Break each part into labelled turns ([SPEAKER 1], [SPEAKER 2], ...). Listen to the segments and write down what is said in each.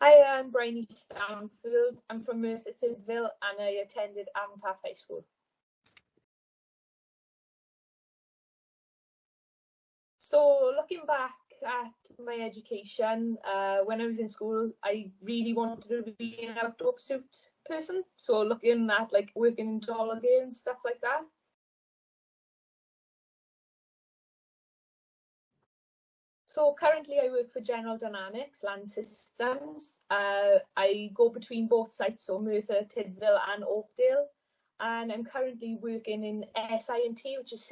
[SPEAKER 1] Hi, I'm Bryony Stanfield. I'm from Merthyr Tudful and I attended Alumni High School. So looking back at my education, when I was in school, I really wanted to be an outdoor pursuit person. So looking at like working in dollar gear and stuff like that. So currently I work for General Dynamics Land Systems. I go between both sites, so Merthyr Tudful and Oakdale. And I'm currently working in SI&T, which is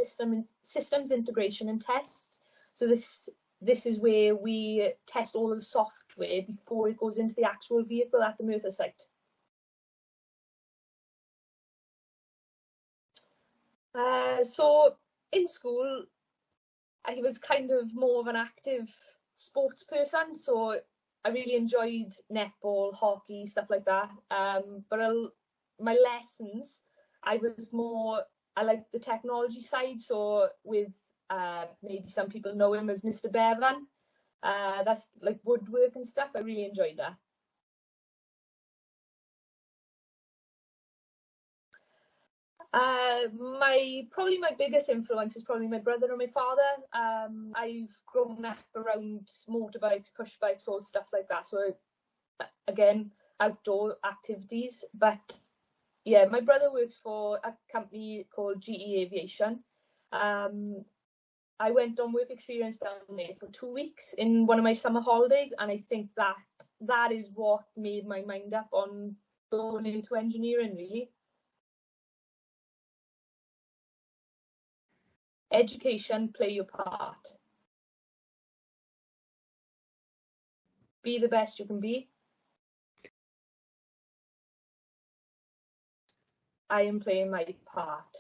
[SPEAKER 1] Systems Integration and Test. So this is where we test all of the software before it goes into the actual vehicle at the Merthyr site. So in school, I was kind of more of an active sports person, so I really enjoyed netball, hockey, stuff like that. But my lessons, I liked the technology side. So with maybe some people know him as Mr. Bevan. That's like woodwork and stuff. I really enjoyed that. Probably my biggest influence is probably my brother and my father. I've grown up around motorbikes, push bikes, all stuff like that. So again, outdoor activities. But yeah, my brother works for a company called GE Aviation. I went on work experience down there for 2 weeks in one of my summer holidays, and I think that is what made my mind up on going into engineering, really. Education, play your part. Be the best you can be. I am playing my part.